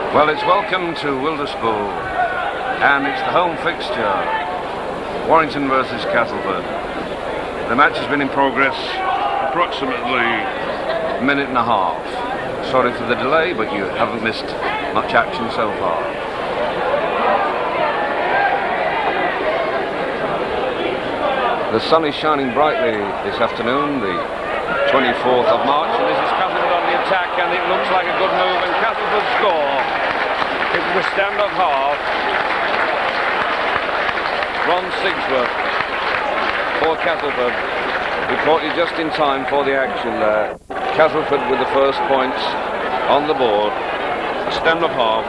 Well, it's welcome to Wilderspool, and it's the home fixture, Warrington versus Castleford. The match has been in progress approximately a minute and a half. Sorry for the delay, but you haven't missed much action so far. The sun is shining brightly this afternoon, the 24th of March, and this is Castleford on the attack, and it looks like a good move, and Castleford score. It was a stand-up half. Ron Sigsworth for Castleford. We caught you just in time for the action there. Castleford with the first points on the board. A stand-up half.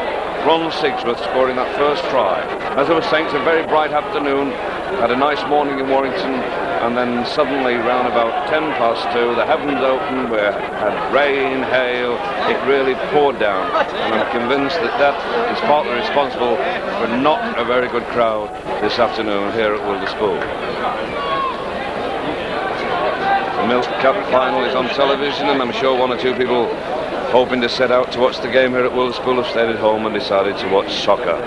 Ron Sigsworth scoring that first try. As I was saying, it's a very bright afternoon. Had a nice morning in Warrington, and then suddenly round about 2:10, the heavens opened. We had rain, hail. It really poured down, and I'm convinced that that is partly responsible for not a very good crowd this afternoon here at Wilderspool. The Milk Cup final is on television, and I'm sure one or two people hoping to set out to watch the game here at Wilderspool have stayed at home and decided to watch soccer.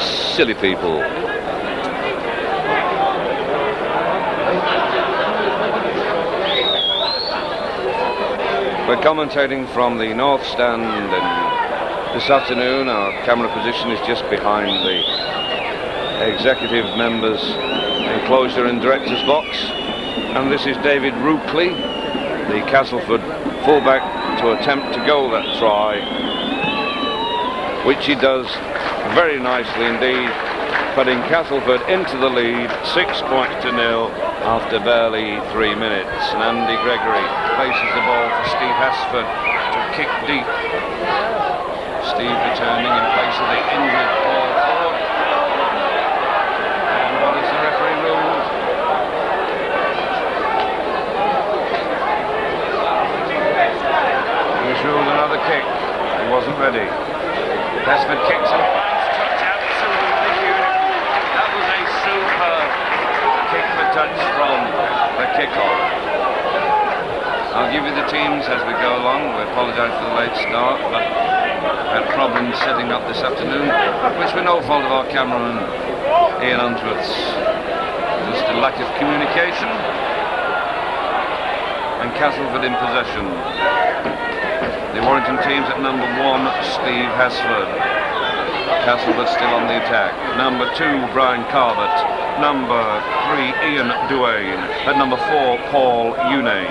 Silly people. We're commentating from the North Stand, and this afternoon our camera position is just behind the executive members' enclosure and director's box. And this is David Ruckley, the Castleford fullback, to attempt to goal that try, which he does very nicely indeed, putting Castleford into the lead 6-0 after barely 3 minutes. And Andy Gregory places the ball for Steve Hasford to kick deep. Steve returning in place of the injured Paul Ford. And what is the referee ruled? He's ruled another kick. He wasn't ready. Hasford kicks and finds touch. Absolutely beautiful. That was a superb kick for touch from the kickoff. I'll give you the teams as we go along. We apologise for the late start, but we had problems setting up this afternoon, which were no fault of our cameraman Ian Unsworth's. Just a lack of communication. And Castleford in possession. The Warrington teams at number 1, Steve Hasford. Castleford still on the attack. Number 2, Brian Carbett. Number 3, Ian Duane. At number 4, Paul Unane.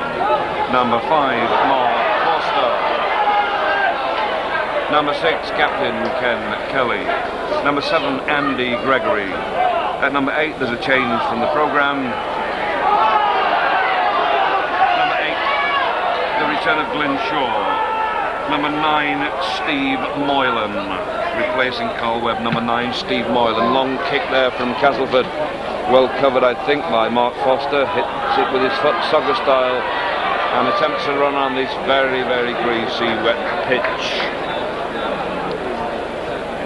Number 5, Mark Foster. Number 6, Captain Ken Kelly. Number 7, Andy Gregory. At number 8, there's a change from the programme. Number 8, the return of Glenn Shaw. Number 9, Steve Moylan, replacing Carl Webb. Number 9, Steve Moylan. Long kick there from Castleford. Well covered, I think, by Mark Foster. Hits it with his foot, soccer style, and attempts to run on this very, very greasy, wet pitch.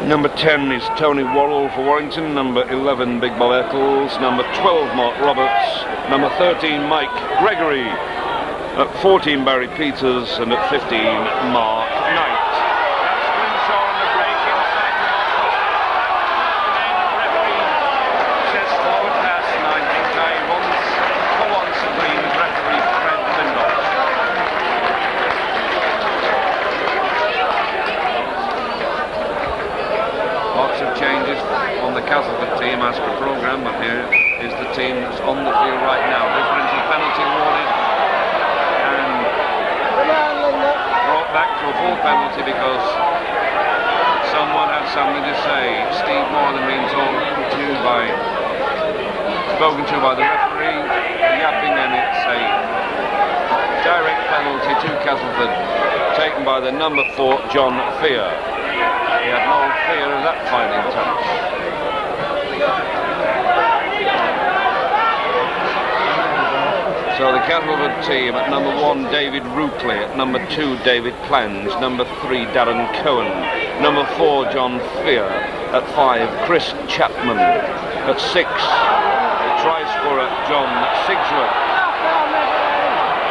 Number 10 is Tony Worrell for Warrington. Number 11, Big Bob Eccles. Number 12, Mark Roberts. Number 13, Mike Gregory. At 14, Barry Peters, and at 15, Mark Knight. That's Grimshaw on the break inside to Mark Foster. And then the referee says forward pass, and I think for once agreed with referee Fred Lindhoff. Lots of changes on the Castleford team as per programme, but here is the team that's on the field right now. Differential penalty awarded. Back to a full penalty because someone had something to say. Steve Moylan being spoken to by the referee, yapping, and it's a direct penalty to Castleford, taken by the number 4, John Fear. He had no fear of that final touch. So the Castleford team at number 1, David Ruckley. At number 2, David Plange. Number 3, Darren Cohen. Number 4, John Fear. At 5, Chris Chapman. At 6, the try scorer, John Sigsworth.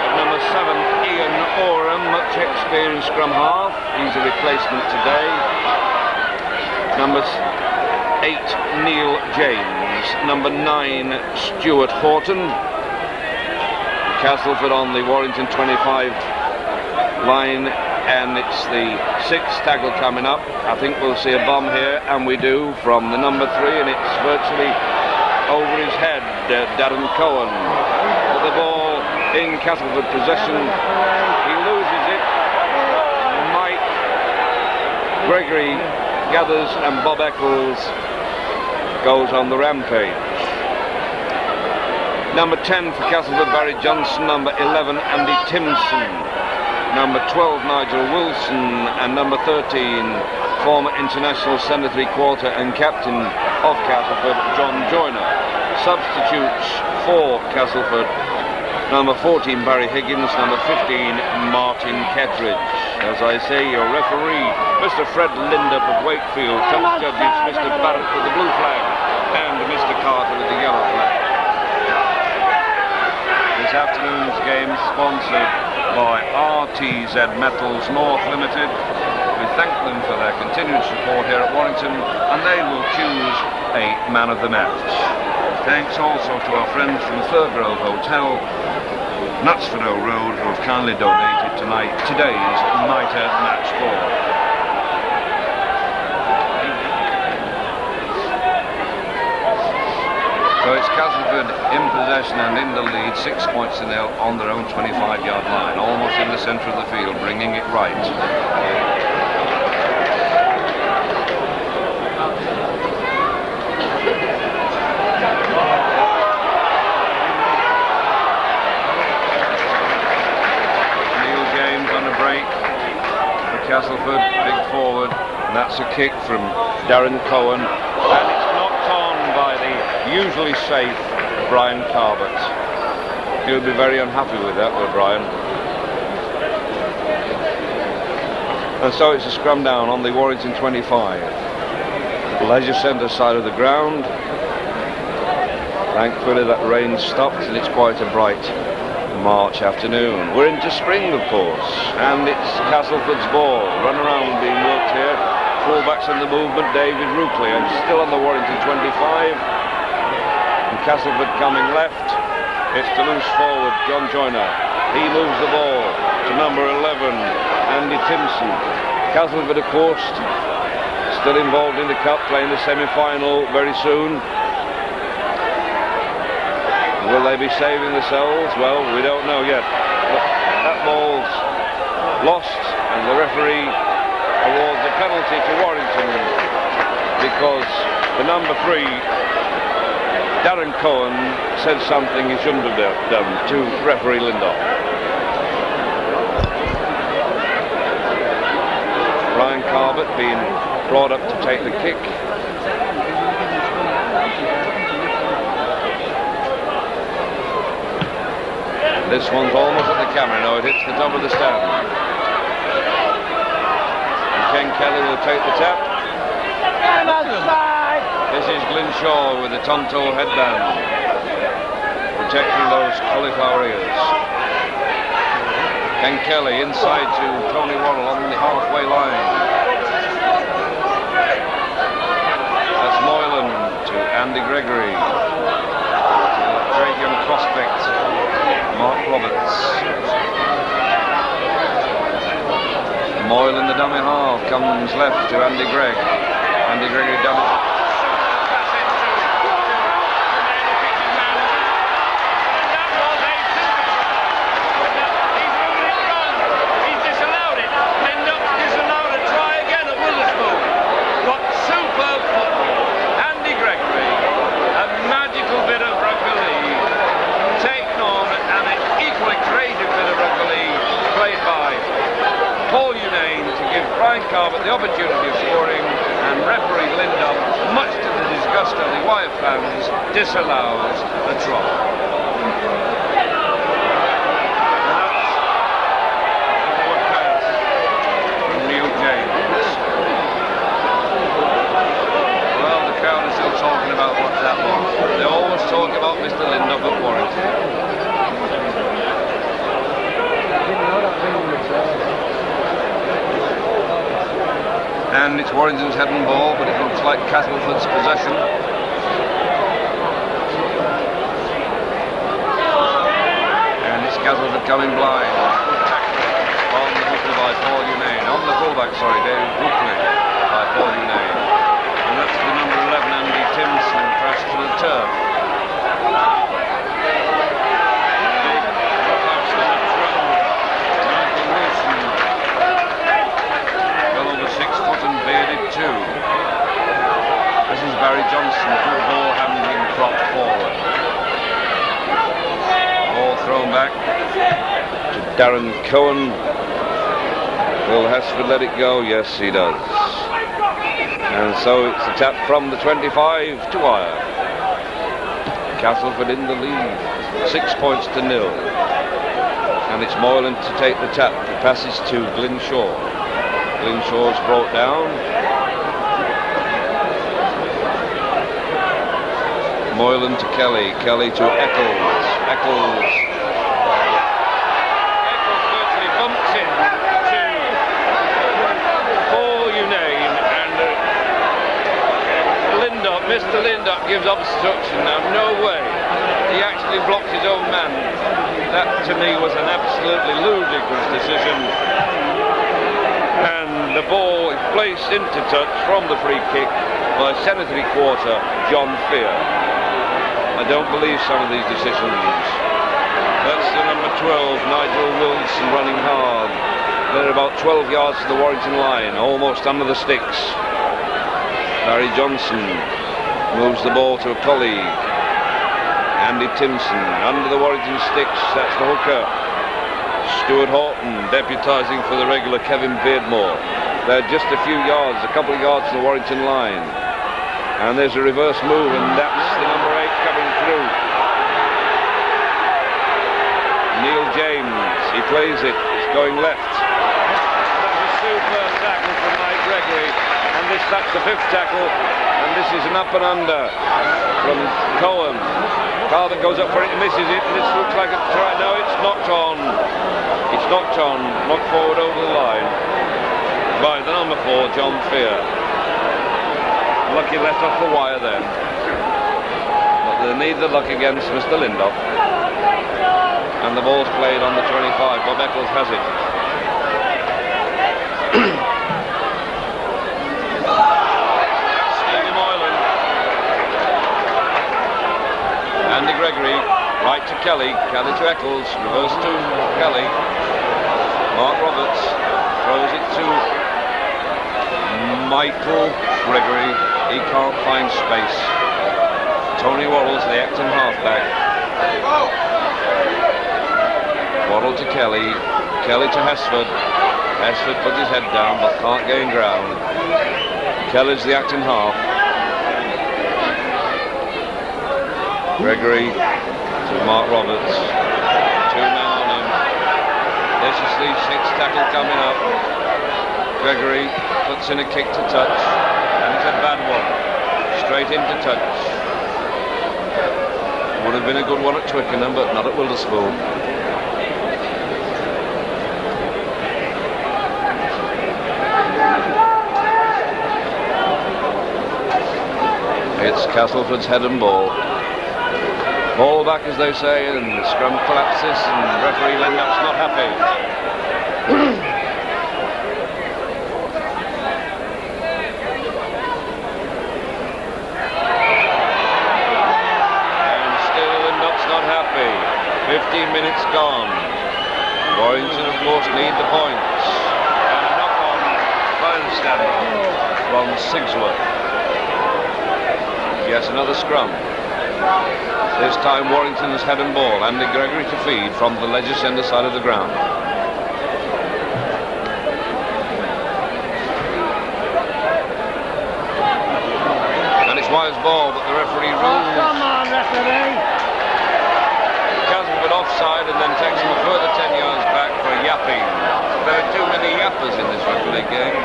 At number 7, Ian Oram, much experienced scrum half. He's a replacement today. Number 8, Neil James. Number 9, Stuart Horton. Castleford on the Warrington 25 line, and it's the 6th tackle coming up. I think we'll see a bomb here, and we do, from the number 3, and it's virtually over his head. Darren Cohen with the ball in Castleford possession. He loses it. Mike Gregory gathers, and Bob Eccles goes on the rampage. Number 10 for Castleford, Barry Johnson. Number 11, Andy Timson. Number 12, Nigel Wilson. And number 13, former international centre three-quarter and captain of Castleford, John Joyner. Substitutes for Castleford: number 14, Barry Higgins. Number 15, Martin Kettridge. As I say, your referee, Mr. Fred Lindup of Wakefield. Top judges, Mr. Barrett with the blue flag and Mr. Carter with the yellow flag. This afternoon's game sponsored by RTZ Metals North Limited. We thank them for their continued support here at Warrington, and they will choose a man of the match. Thanks also to our friends from Thurgrove Hotel, Knutsford Road, who have kindly donated today's Mitre match ball. So it's Castleford in possession and in the lead, 6 points to nil on their own 25-yard line, almost in the centre of the field, bringing it right. Castleford, big forward, and that's a kick from Darren Cohen, and it's knocked on by the usually safe Brian Carbett. He'll be very unhappy with that, will Brian? And so it's a scrum down on the Warrington 25. Leisure Centre side of the ground. Thankfully that rain stopped, and it's quite a bright March afternoon. We're into spring, of course, and it's Castleford's ball. Run around being worked here. Fullbacks in the movement, David Rookley, and still on the Warrington 25. And Castleford coming left. It's the loose forward, John Joyner. He moves the ball to number 11, Andy Timson. Castleford, of course, still involved in the cup, playing the semi-final very soon. Will they be saving themselves? Well, we don't know yet. But that ball's lost, and the referee awards a penalty to Warrington because the number 3, Darren Cohen, said something he shouldn't have done to referee Lindoff. Brian Carbett being brought up to take the kick. This one's almost at the camera. No, it hits the top of the stand. And Ken Kelly will take the tap. This is Glyn Shaw with the Tonto headband, protecting those cauliflower ears. Ken Kelly inside to Tony Waddle on the halfway line. That's Moylan to Andy Gregory. Great young prospect, Mark Roberts. Moyle in the dummy half, comes left to Andy Gregg. Andy Gregory dummy. He's disallowed it. Lindup disallowed a try again at Witherspoon. What superb football. Andy Gregory, a magical bit of rugby league, taken on and an equally creative bit of rugby league played by Paul Unane to give Brian Carbett the opportunity of scoring, and referee Lindup, much to the disgust of the Wyre fans, disallows the try. Talking about what that was. They always talk about Mr. Lindup at Warrington. And And it's Warrington's head and ball, but it looks like Castleford's possession. And it's Castleford coming blind. On the hooker by Paul Unane. On the fullback, sorry, David Brooklyn by Paul Unane. And that's the number 11, Andy Timson, crashed to the turf. Too. This is Barry Johnson, good ball handling prop forward. Ball thrown back to Darren Cohen. Will Hesford let it go? Yes, he does. And so it's a tap from the 25 to wire. Castleford in the lead, 6 points to 0. And it's Moylan to take the tap. The passes to Glynshaw. Glynshaw's brought down. Moylan to Kelly, Kelly to Eccles. Eccles virtually bumps in to Paul Unane, and Lindop, Mr. Lindop gives obstruction. Now, no way. He actually blocked his own man. That to me was an absolutely ludicrous decision. And the ball is placed into touch from the free kick by centre-3 quarter John Fear. I don't believe some of these decisions. That's the number 12, Nigel Wilson, running hard. They're about 12 yards to the Warrington line, almost under the sticks. Barry Johnson moves the ball to a colleague. Andy Timson under the Warrington sticks. That's the hooker. Stuart Horton deputising for the regular Kevin Beardmore. They're just a few yards, a couple of yards to the Warrington line. And there's a reverse move, and that's the number 8 coming through. Neil James, he plays it, it's going left. That's a super tackle from Mike Gregory, and that's the 5th tackle, and this is an up and under from Cohen. Carver goes up for it, misses it, and this looks like a try. No, it's knocked on. It's knocked on, knocked forward over the line by the number 4, John Fear. Lucky left off the wire then. But they need the luck against Mr. Lindop. And the ball's played on the 25. Bob Eccles has it. Stevie Moylan. Andy Gregory, right to Kelly. Kelly to Eccles. Reverse to Kelly. Mark Roberts throws it to Michael Gregory. He can't find space. Tony Worrell's the acting halfback. Worrell to Kelly. Kelly to Hesford. Hesford puts his head down but can't gain ground. Kelly's the acting half. Gregory to Mark Roberts. 2 men on him. This is the 6th tackle coming up. Gregory puts in a kick to touch. And it's a bad one. Straight into touch. Would have been a good one at Twickenham, but not at Wilderspool. It's Castleford's head and ball. Ball back, as they say, and the scrum collapses, and referee Lindop's not happy. And still Lindop's not happy. 15 minutes gone. Warrington, of course, need the points. And a knock-on phone stand from Sigsworth. Yes, another scrum. This time Warrington's head and ball. Andy Gregory to feed from the Leisure Centre side of the ground. And it's Wyer's ball, but the referee rules. Come on, referee! Castleford offside and then takes him a further 10 yards back for yapping. There are too many yappers in this rugby league game.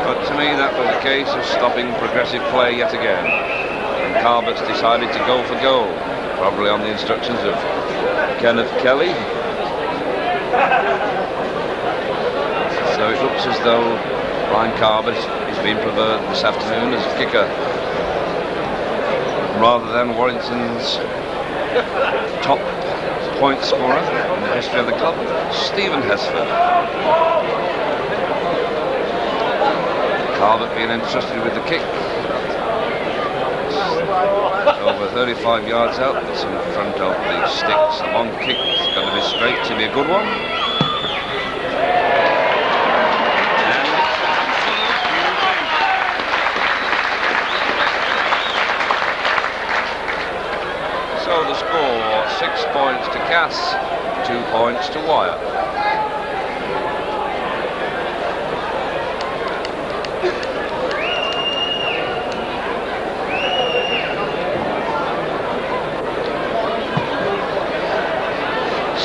But to me that was a case of stopping progressive play yet again. And Carbert's decided to go for goal, probably on the instructions of Kenneth Kelly. So it looks as though Brian Carbett is being preferred this afternoon as a kicker rather than Warrington's top point scorer in the history of the club, Stephen Hesford. Carbett being entrusted with the kick. Over 35 yards out, it's in front of the sticks. The long kick is going to be straight, to be a good one. So the score, 6 points to Cass, 2 points to Wire.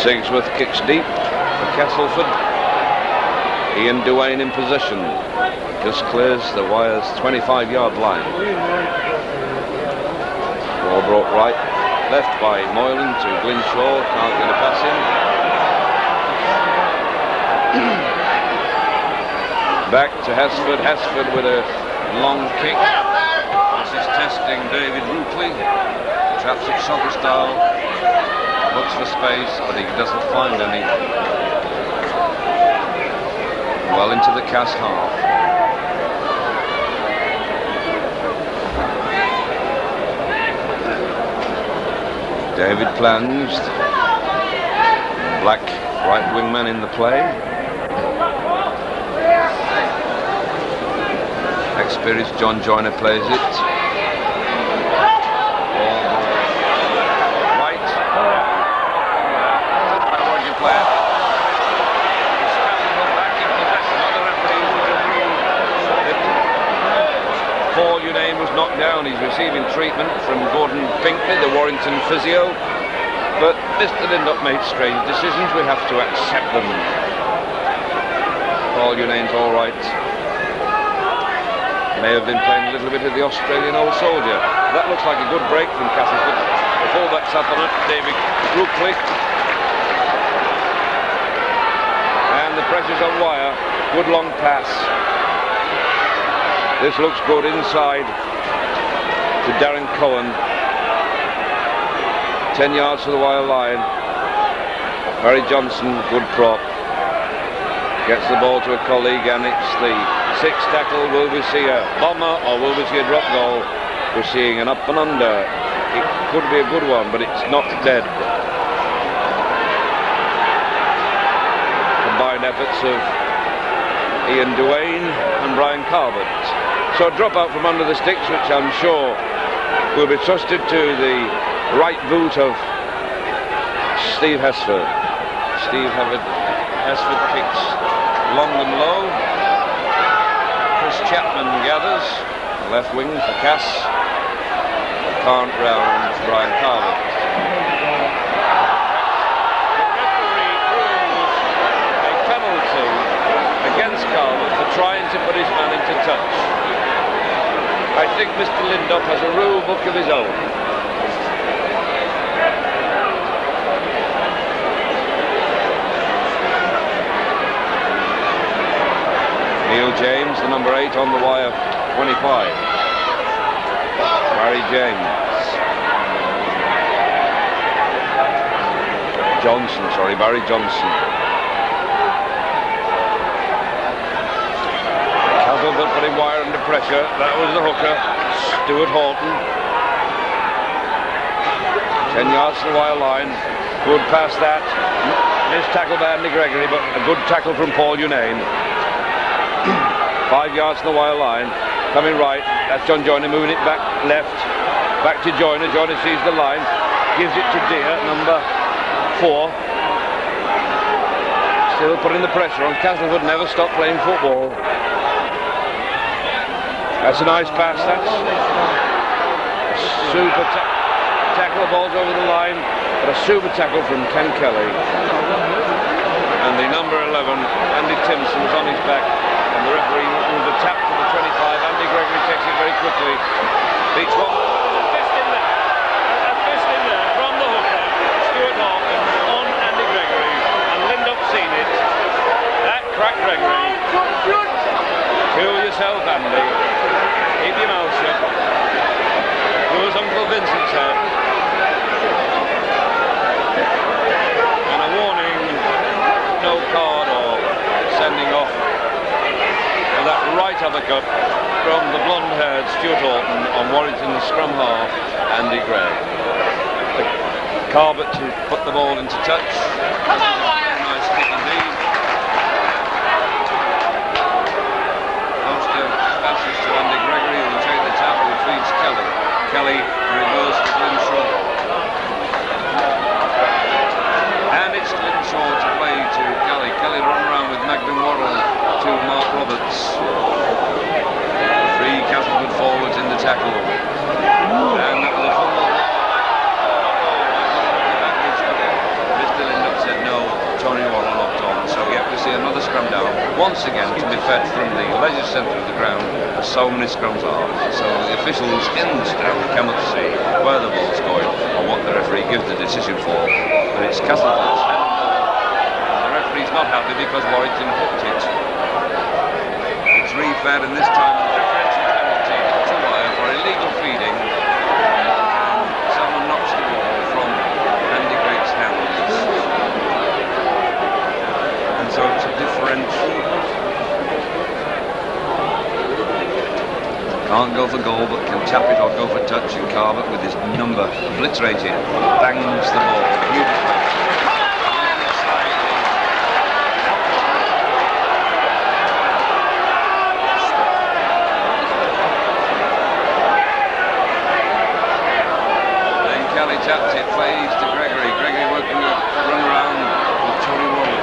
Sigsworth kicks deep for Castleford. Ian Duane in possession. Just clears the Wire's 25-yard line. Ball brought right. Left by Moylan to Glynshaw. Can't get a pass in. Back to Hesford. Hesford with a long kick. This is testing David Rupley. Traps it soccer style. Looks for space, but he doesn't find any. Well into the Cass half. David plunged. Black right wingman in the play. Experienced John Joyner plays it. Knocked down. He's receiving treatment from Gordon Pinkley, the Warrington physio, but Mr. Lindop made strange decisions. We have to accept them. Paul Unane's all right. May have been playing a little bit of the Australian old soldier. That looks like a good break from Castleford. The fullback's up on it, David Rupley. And the pressure's on Wire. Good long pass. This looks good inside to Darren Cohen. 10 yards to the Wire line. Barry Johnson, good prop. Gets the ball to a colleague, and it's the sixth tackle. Will we see a bomber or will we see a drop goal? We're seeing an up and under. It could be a good one, but it's not dead. Combined efforts of Ian Duane and Brian Carbett. So a drop out from under the sticks, which I'm sure will be trusted to the right boot of Steve Hesford. Hesford kicks long and low. Chris Chapman gathers, left wing for Cass. Can't round Brian Carbett. The referee rules a penalty against Carbett for trying to put his man into touch. I think Mr. Lindop has a rule book of his own. Neil James, the number 8 on the Wire, 25. Barry James. Barry Johnson. Castleford putting Wire under pressure. That was the hooker, Stuart Horton. 10 yards to the Wire line. Good pass that. Missed tackle by Andy Gregory, but a good tackle from Paul Unane. 5 yards to the Wire line. Coming right. That's John Joyner moving it back left. Back to Joyner. Joyner sees the line. Gives it to Deere, number 4. Still putting the pressure on. Castleford never stop playing football. That's a nice pass. That's super tackle. The ball's over the line, but a super tackle from Ken Kelly. And the number 11, Andy Timpson's on his back, and the referee moves a tap to the 25. Andy Gregory takes it very quickly. Beats one. A fist in there. A fist in there from the hooker, Stuart Horton, on Andy Gregory, and Lindop seen it. That cracked Gregory. uppercut from the blonde-haired Stuart Orton on Warrington's scrum half, Andy Gray. Carbot to put the ball into touch. Come on, Wyatt! Nice kick indeed. Ulster passes to Andy Gregory, who will take the tackle, who feeds Kelly. Kelly reverse to Grimshaw. And it's Grimshaw to play to Kelly. Kelly run around with Magnum Worrell to Mark Roberts. Three Castleford forwards in the tackle. And that was a full ball. Mr. Lindup said no, Tony Worrell locked on. So we have to see another scrum down, once again to be fed from the leisure centre of the ground, as so many scrums are. So the officials in the stand cannot see where the ball's going or what the referee gives the decision for. But it's Castleford's head and ball. The referee's not happy because Warrington hooked it. It's re-fed, and this time the differential penalty to wire for illegal feeding. Someone knocks the ball from Andy Gregg's hands. And so it's a differential. Can't go for goal, but can tap it or go for touch, and Carbot with his number obliterated bangs the ball beautifully. Then Kelly taps it, plays to Gregory. Gregory working a run around with Tony Worrell.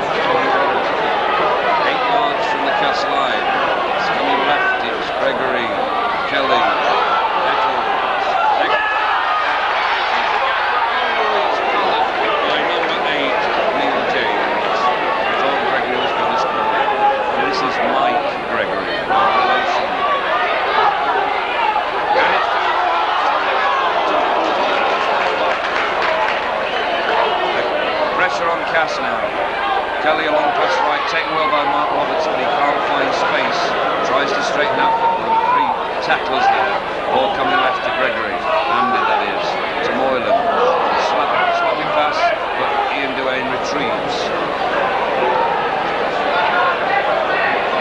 8 yards from the cast line. It's coming left, it's Gregory. Kelly, Eccles, by number 8, Neil James. I thought Gregory was going to score. And this is Mike Gregory, our relation. Pressure on Cass now. Kelly along pass right, taken well by Mark Roberts, but he can't find space. Tries to straighten up. Tacklers there, ball coming left to Gregory, handed that is, to Moylan, sloppy pass, but Ian Duane retrieves.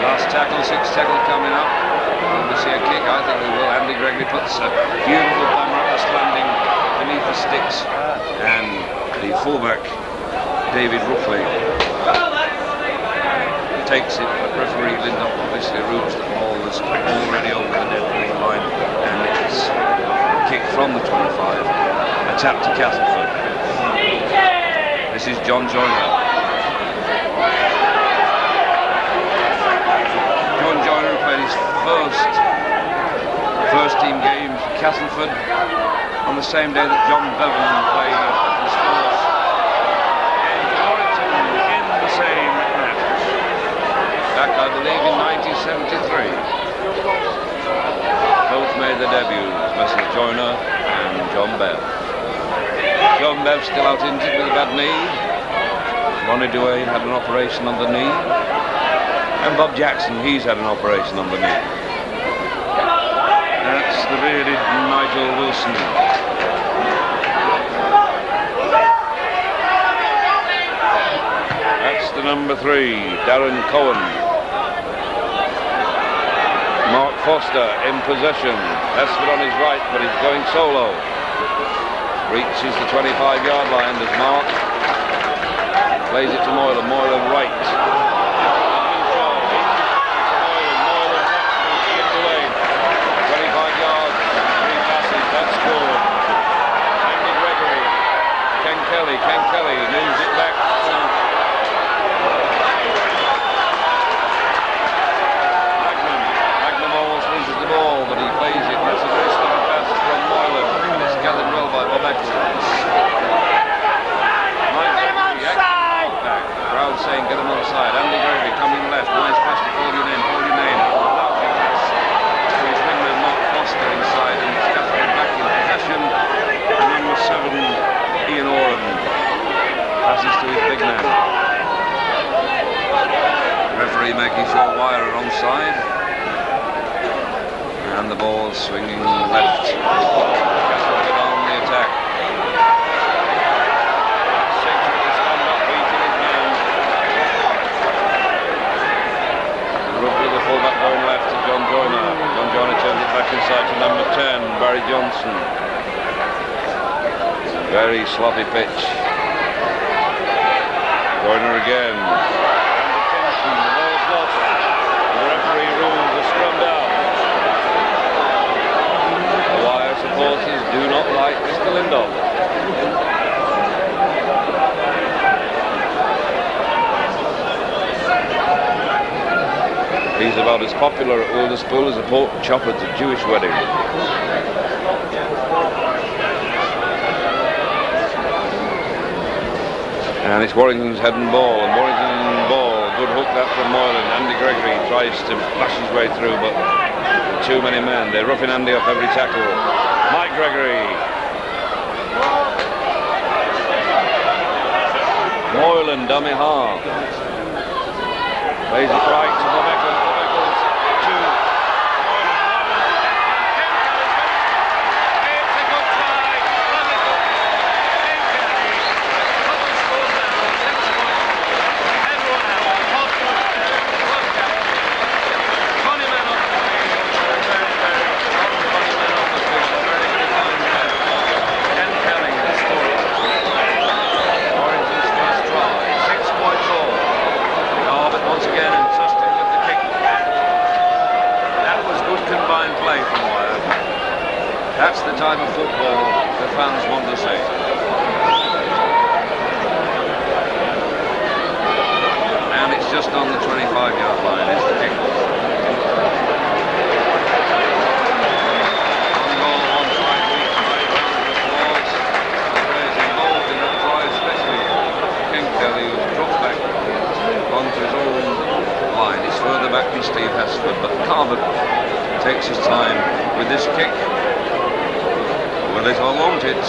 Last tackle, 6th tackle coming up, will we see a kick? I think we will. Andy Gregory puts a beautiful bomber up the landing beneath the sticks, and the fullback, David Ruffley, takes it, but referee Lindup obviously rules that the ball was already over the dead green line, and it's a kick from the 25, a tap to Castleford. This is John Joyner. John Joyner played his first team game for Castleford on the same day that John Bevan played his first game for Warrington in the same match. Back, I believe, in 1973. Both made their debuts, Mr. Joyner and John Bev. John Bev still out injured with a bad knee. Ronnie Duane had an operation on the knee. And Bob Jackson, he's had an operation on the knee. That's the bearded Nigel Wilson. That's the number 3, Darren Cohen. Mark Foster in possession. Esford on his right, but he's going solo. Reaches the 25-yard line, does Mark. Plays it to Moylan. Moylan right. Moylan left to Ian Duane. 25 yards. 3 passes. That's scored. Andy Gregory. Ken Kelly moves it back to Magnum almost loses the ball, but he plays it. That's a very slow pass from Moylan. It's gathered well by Bob Eccles. Back. Crowd saying get him on the side. Andy Gregory coming left. Nice pass to Paul Unane. Lovely pass to his wingman Mark Foster inside, and it's Castleford back in possession. And number 7, Ian Oram, passes to his big man. Referee making sure Wire are onside. And the ball swinging left. Castleford on the attack. Roughly the fullback going left to John Joyner. Barry Johnson. Very sloppy pitch. Corner again. Attention, the ball's lost. The referee rules a scrum down. The Wire supporters do not like Mr. Lindop. He's about as popular at Wilderspool as a pork chop at a Jewish wedding. And it's Warrington's head and ball, good hook that from Moylan. Andy Gregory tries to flash his way through, but too many men. They're roughing Andy off every tackle. Mike Gregory. Moylan, dummy half. Plays it right to the Beckles. That's the type of football the fans want to see. And it's just on the 25-yard line, it's the kick. On goal, one side, weak side, round of applause. The players involved in that try, especially King Kelly, who's dropped back onto his own line. He's further back than Steve Hesford, but Carver takes his time with this kick. Will it or won't it? And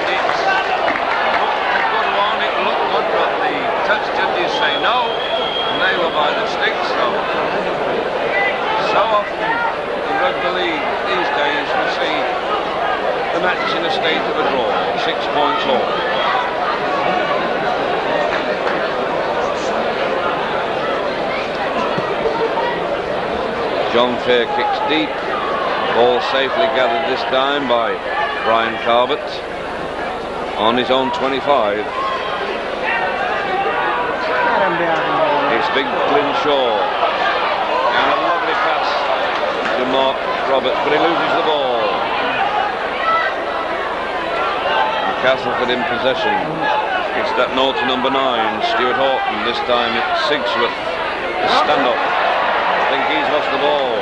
it's looked a good one, it looked good, but the touch judges say no, and they were by the sticks. So often in rugby league these days we see the match in a state of a draw, 6 points all. John Fair kicks deep, ball safely gathered this time by Brian Carbett on his own 25. It's Big Glyn Shaw and a lovely pass to Mark Roberts, but he loses the ball. And Castleford in possession. It's that note to number 9, Stuart Horton. This time it's Sigsworth, the stand-up. I think he's lost the ball.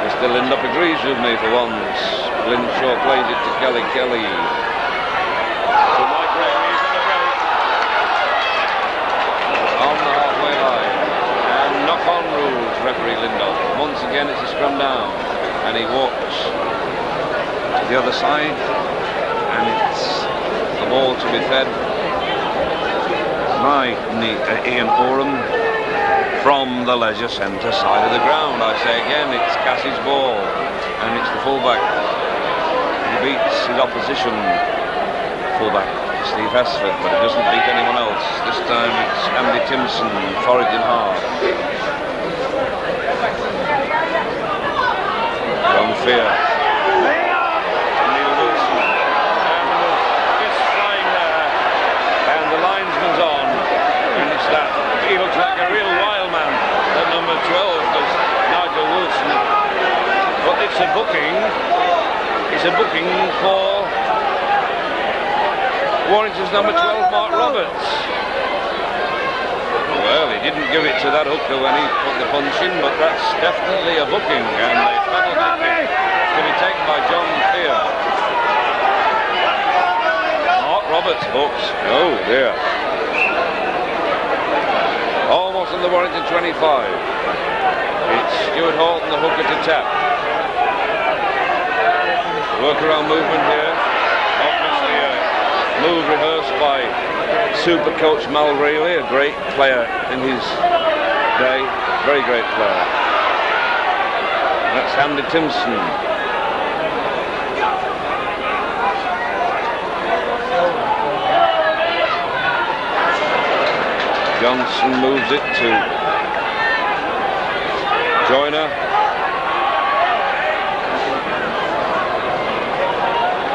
Mr. Lindop agrees with me for once. Linshaw plays it to Kelly. To Mike Gregory, he's on a break. On the halfway line. And knock on rules, referee Lindop. Once again it's a scrum down. And he walks to the other side. And it's the ball to be fed by Ian Oram from the leisure centre side of the ground. I say again, it's Cassie's ball, and it's the fullback. He beats his opposition fullback, Steve Hesford, but he doesn't beat anyone else. This time it's Andy Timpson, foraging hard. John Fear. Neil Wilson. And there's fist flying there. And the linesman's on. And it's that. He looks like a real wild man. That number 12 was Nigel Wilson. But it's a booking. It's a booking for Warrington's number 12, Mark Roberts. Well, he didn't give it to that hooker when he put the punch in, but that's definitely a booking. And the penalty kick is to be taken by John Fear. Mark Roberts hooks. Oh dear. Almost on the Warrington 25. It's Stuart Horton, the hooker to tap. Workaround movement here. Obviously a move rehearsed by super coach Mal Reilly, a great player in his day. Very great player. That's Andy Timpson. Johnson moves it to Joyner.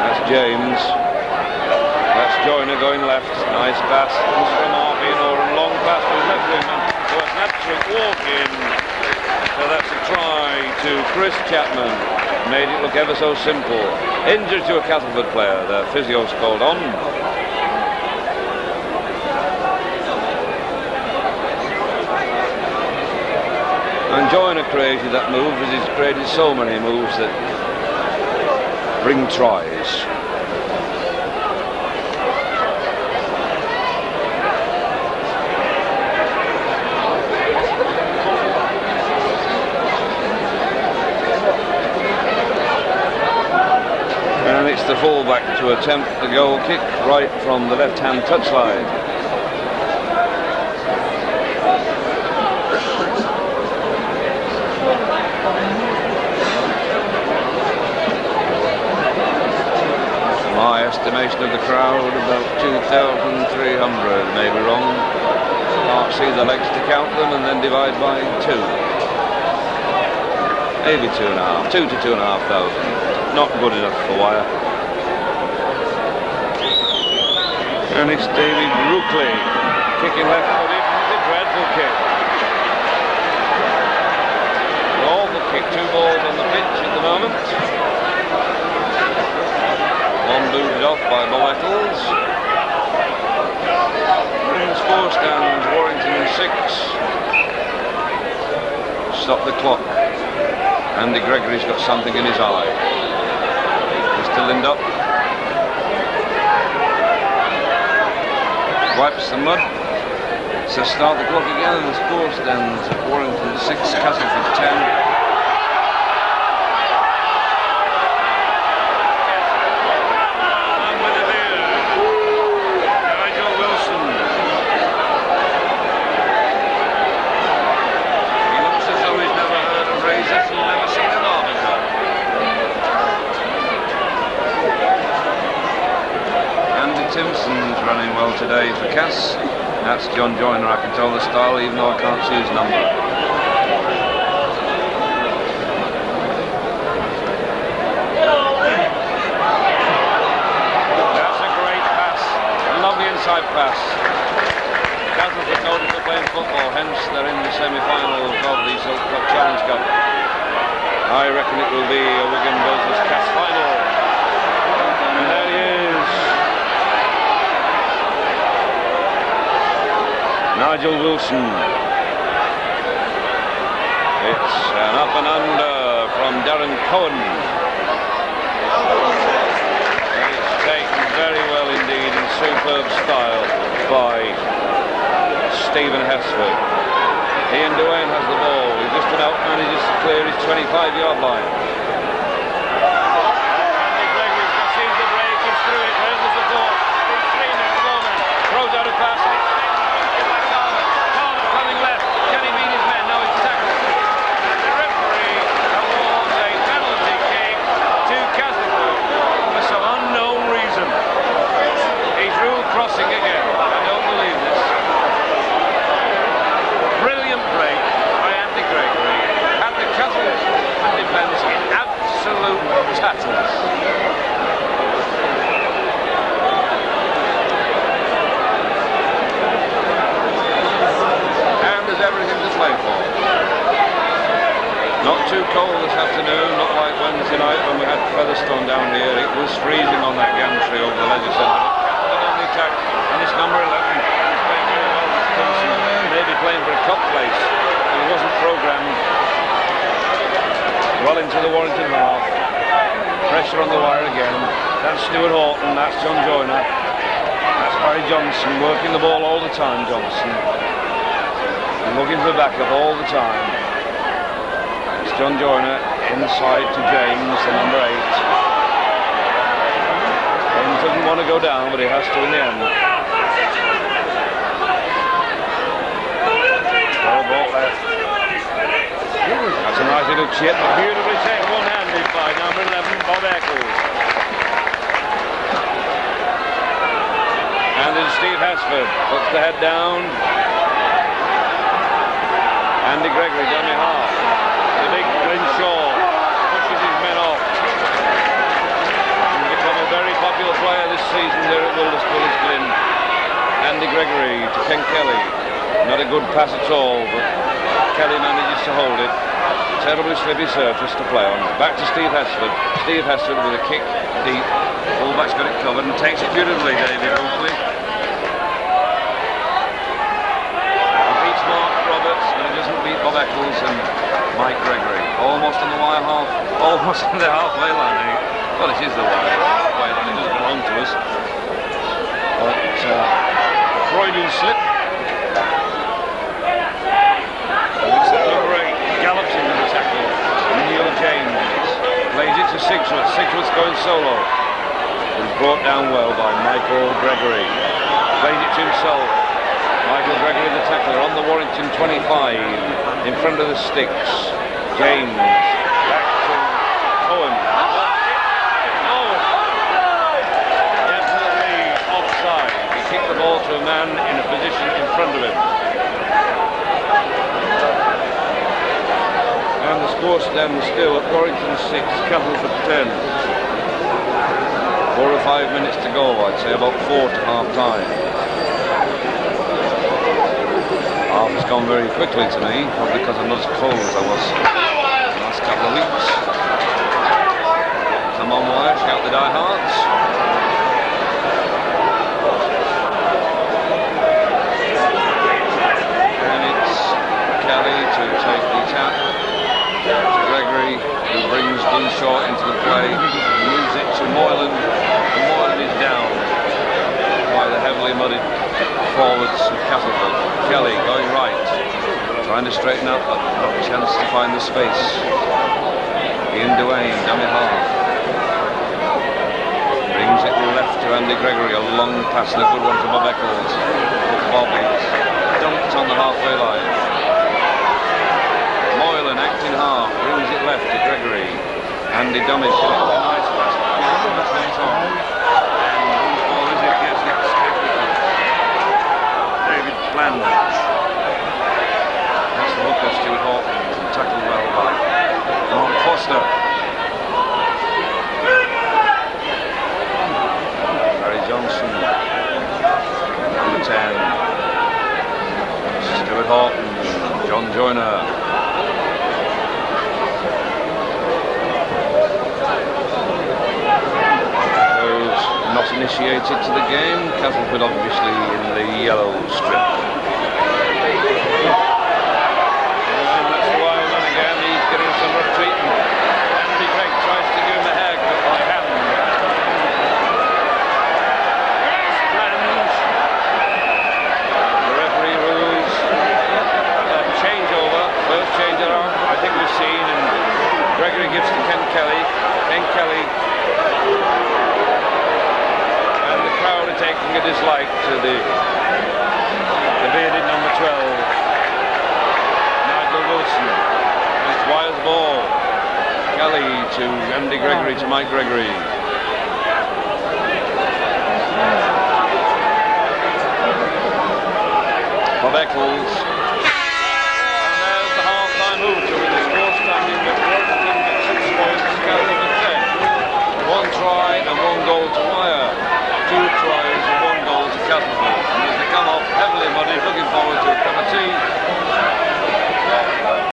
That's James. That's Joyner going left. Nice pass. Comes from Arvin, or a long pass to his left wingman. So it's an absolute walk-in. So that's a try to Chris Chapman. Made it look ever so simple. Injured to a Castleford player. The physio's called on. And Joyner created that move, as he's created so many moves that bring tries. And it's the fullback to attempt the goal kick right from the left-hand touchline. My estimation of the crowd, about 2,300, maybe wrong. Can't see the legs to count them, and then divide by 2. Maybe 2.5, 2 to 2,500. Not good enough for wire. And it's David Brookley kicking left-footed. It's a dreadful kick. An awful kick. 2 balls on the pitch at the moment. One booted off by Bob Eccles. And the score stands Warrington 6. Stop the clock. Andy Gregory's got something in his eye. Mr. Lindop wipes the mud. So start the clock again, and the score stands Warrington 6, Castleford 10. Simpson's running well today for Cass. That's John Joyner. I can tell the style even though I can't see his number. That's a great pass. A lovely inside pass. Castleford noted for playing football, hence they're in the semi-finals of the Silk Cup Challenge Cup. I reckon it will be a Wigan versus Cass final. And there he is. Nigel Wilson. It's an up and under from Darren Cohen. It's taken very well indeed in superb style by Stephen Hesford. Ian Duane has the ball. He's just been out manages to clear his 25-yard line. Andy Gregory sees the break. He's through it. There's the support. He's 3 men, 4 men. Throws out a pass. Crossing again. I don't believe this. Brilliant break by Andy Gregory. And the Castleford defence in absolute tatters. And there's everything to play for. Not too cold this afternoon, not like Wednesday night when we had Featherstone down here. It was freezing on that gantry over the leisure centre. And it's number 11, playing very well with Thompson, maybe playing for a cup place. He wasn't programmed. Well into the Warrington half. Pressure on the wire again. That's Stuart Horton, that's John Joyner. That's Barry Johnson, working the ball all the time, Johnson. And looking for backup all the time. It's John Joyner inside to James, the number 8. Doesn't want to go down, but he has to in the end. Ball left. That's a nice little chip, beautifully taken, one-handed by number 11, Bob Eccles. And there's Steve Hesford, puts the head down, Andy Gregory, dummy half. The big Glennshaw pushes his men off. He's become a very popular player this season there at Wilderspool, is Glyn. Andy Gregory to Ken Kelly. Not a good pass at all, but Kelly manages to hold it. Terribly slippy surface to play on. Back to Steve Hesford. Steve Hesford with a kick deep. Fullback's got it covered and takes it beautifully, David Oakley. He beats Mark Roberts, but he doesn't beat Bob Eccles and Mike Gregory. Almost on the wire half, almost on the halfway line. Well, it is the halfway line, it doesn't belong to us. But Freudian slip. It's number 8, gallops into the tackle. Neil James plays it to Sigsworth. Sigsworth's going solo. He's brought down well by Michael Gregory. Plays it to himself. Michael Gregory, the tackler, on the Warrington 25, in front of the sticks. James, back to Owen. Oh, definitely offside. He kicked the ball to a man in a position in front of him. And the score stands still at Warrington 6, Castleford 10. 4 or 5 minutes to go, I'd say about 4 to half time. Half has gone very quickly to me, probably because I'm not as cold as I was the last couple of weeks. Come on, wire, shout the diehards. And it's Kelly to take the tap. To Gregory, who brings Glennshaw into the play, moves it to Moylan, and Moylan is down by the heavily mudded forwards of Castleford. Kelly going right, trying to straighten up, but not a chance to find the space. Ian Duane, dummy half. Brings it left to Andy Gregory, a long pass and a good one to Bob Eccles. Bob is dumped on the halfway line. Moylan acting half, brings it left to Gregory. Andy Dummies a nice pass. That's on. And whose ball is it? Yes, it's David Flanders. That's the hooker, Stuart Hawkins, and tackled well by Mark Foster. Barry Johnson, number 10. Stuart Hawkins, John Joyner. Not initiated to the game. Castleford obviously in the yellow strip. And that's the wireman again. He's getting some rough treatment. Andy Gregg tries to give him a haircut by hand. Plans. The referee rules a changeover. First changeover I think we've seen, and Gregory gives to Ken Kelly. Ken Kelly. Crowd are taking a dislike to the bearded number 12, Nigel Wilson. It's Wire's ball. Kelly to Andy Gregory to Mike Gregory. Bob Eccles